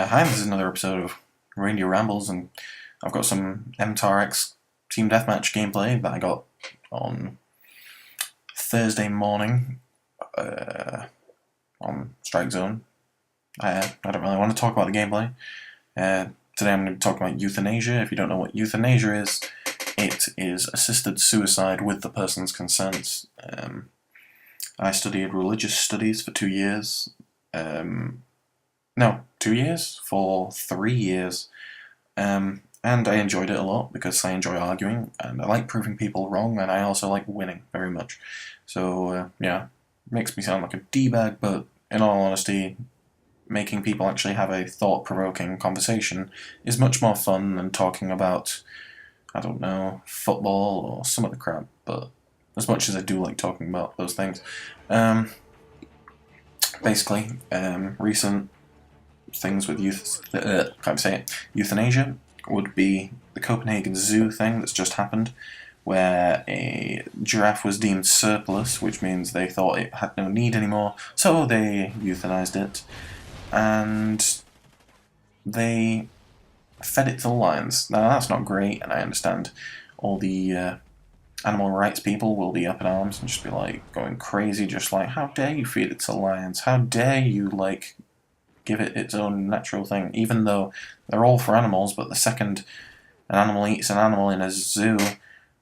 Hi, this is another episode of Reindeer Rambles, and I've got some MTRX Team Deathmatch gameplay that I got on Thursday morning on Strike Zone. I don't really want to talk about the gameplay. Today I'm going to talk about euthanasia. If you don't know what euthanasia is, it is assisted suicide with the person's consent. I studied religious studies for 2 years. No, 2 years? For 3 years. And I enjoyed it a lot because I enjoy arguing, and I like proving people wrong, and I also like winning very much. So, yeah, makes me sound like a D-bag, but in all honesty, making people actually have a thought-provoking conversation is much more fun than talking about, I don't know, football or some other crap, but as much as I do like talking about those things. Basically, recent things with euthanasia would be the Copenhagen Zoo thing that's just happened, where a giraffe was deemed surplus, which means they thought it had no need anymore, so they euthanized it, and they fed it to the lions. Now that's not great, and I understand all the animal rights people will be up in arms and just be like going crazy, just like, how dare you feed it to lions? How dare you like give it its own natural thing? Even though they're all for animals, but the second an animal eats an animal in a zoo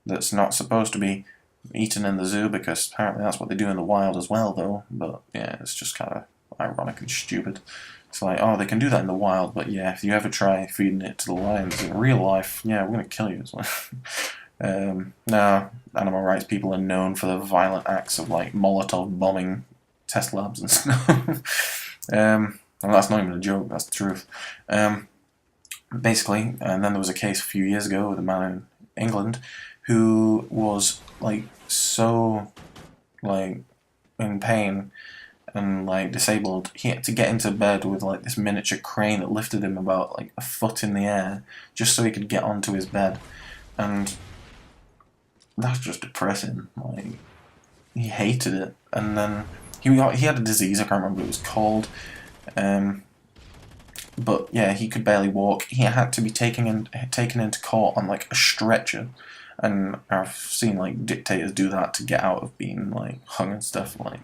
that's not supposed to be eaten in the zoo, because apparently that's what they do in the wild as well, though. But yeah, it's just kind of ironic and stupid. It's like, oh, they can do that in the wild, but yeah, if you ever try feeding it to the lions in real life, yeah, we're gonna kill you. It's like, no, animal rights people are known for the violent acts of like Molotov bombing test labs and stuff. And that's not even a joke, that's the truth. Basically, and then there was a case a few years ago with a man in England who was like so like in pain and like disabled, he had to get into bed with like this miniature crane that lifted him about like a foot in the air just so he could get onto his bed. And that's just depressing. Like, he hated it, and then he had a disease, I can't remember what it was called, but yeah, he could barely walk. He had to be taken into court on like a stretcher, and I've seen like dictators do that to get out of being like hung and stuff. Like,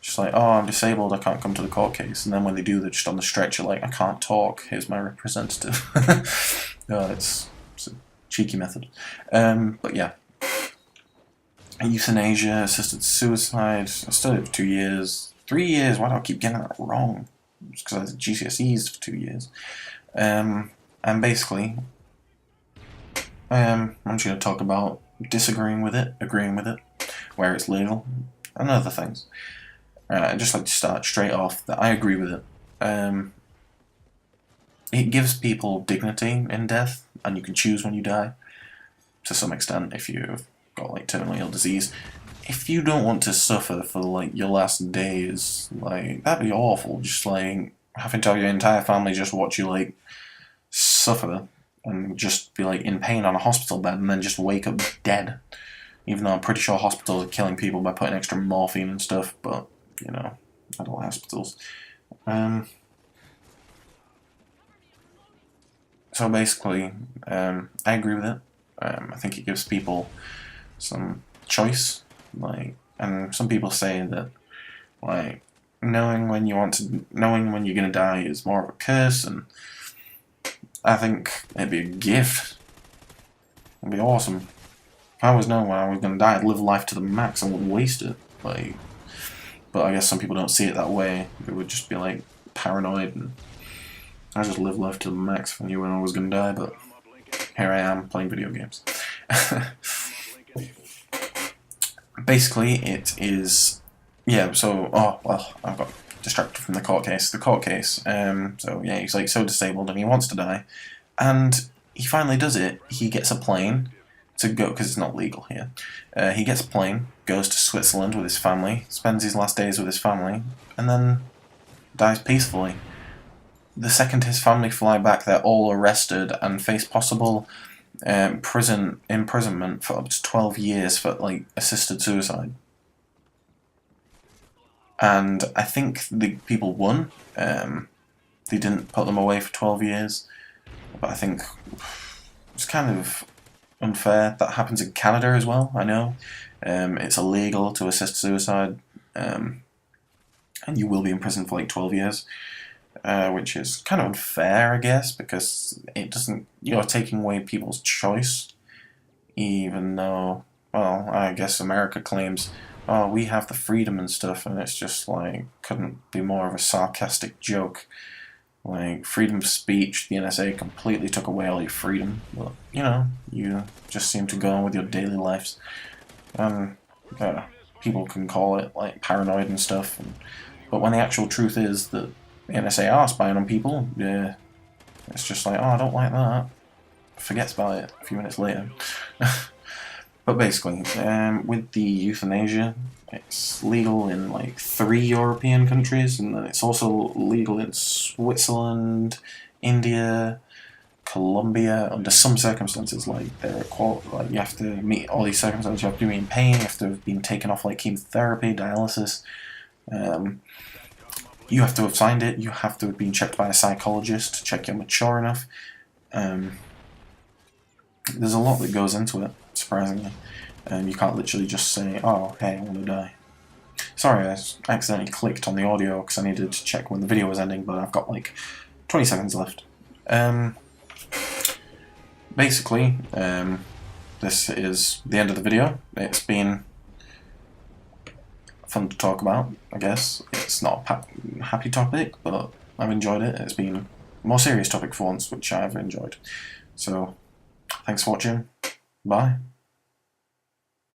just like, oh, I'm disabled, I can't come to the court case, and then when they do, they're just on the stretcher like, I can't talk, here's my representative. It's a cheeky method. But yeah. Euthanasia, assisted suicide. I studied for 2 years. 3 years, why do I keep getting that wrong? It's because I had GCSEs for 2 years. And basically, I'm just going to talk about disagreeing with it, agreeing with it, where it's legal, and other things. I'd just like to start straight off that I agree with it. It gives people dignity in death, and you can choose when you die, to some extent, if you've got like terminally ill disease. If you don't want to suffer for like your last days, like, that'd be awful. Just like having to have your entire family just watch you like suffer and just be like in pain on a hospital bed and then just wake up dead. Even though I'm pretty sure hospitals are killing people by putting extra morphine and stuff, but you know, adult hospitals. So basically, I agree with it. I think it gives people some choice, like, and some people say that like knowing when you're gonna die is more of a curse, and I think it'd be a gift. It'd be awesome. If I was knowing when I was gonna die, I'd live life to the max and wouldn't waste it. Like, but I guess some people don't see it that way. They would just be like paranoid, and I just live life to the max if I knew when I was gonna die. But here I am playing video games. Basically, it is, yeah, so, oh, well, I got distracted from the court case. So, yeah, he's, like, so disabled and he wants to die, and he finally does it. He gets a plane to go, because it's not legal here. He gets a plane, goes to Switzerland with his family, spends his last days with his family, and then dies peacefully. The second his family fly back, they're all arrested and face possible imprisonment for up to 12 years for like assisted suicide. And I think the people won. I they didn't put them away for 12 years. But I think it's kind of unfair. That happens in Canada as well, I know. It's illegal to assist suicide, and you will be in prison for like 12 years, which is kind of unfair, I guess, because it doesn't, you're taking away people's choice, even though, well, I guess America claims, oh, we have the freedom and stuff, and it's just like, couldn't be more of a sarcastic joke. Like, freedom of speech, the NSA completely took away all your freedom, but, you know, you just seem to go on with your daily lives. People can call it, like, paranoid and stuff, but when the actual truth is that the NSA are spying on people, yeah, it's just like, oh, I don't like that. Forgets about it a few minutes later. But basically, with the euthanasia, it's legal in like 3 European countries, and then it's also legal in Switzerland, India, Colombia, under some circumstances. Like like you have to meet all these circumstances. You have to be in pain. You have to have been taken off like chemotherapy, dialysis. You have to have signed it. You have to have been checked by a psychologist to check you're mature enough. There's a lot that goes into it, surprisingly. You can't literally just say, oh, hey, I want to die. Sorry, I accidentally clicked on the audio because I needed to check when the video was ending, but I've got like 20 seconds left. Basically, this is the end of the video. It's been fun to talk about, I guess. It's not a happy topic, but I've enjoyed it. It's been a more serious topic for once, which I've enjoyed. So, thanks for watching. Bye.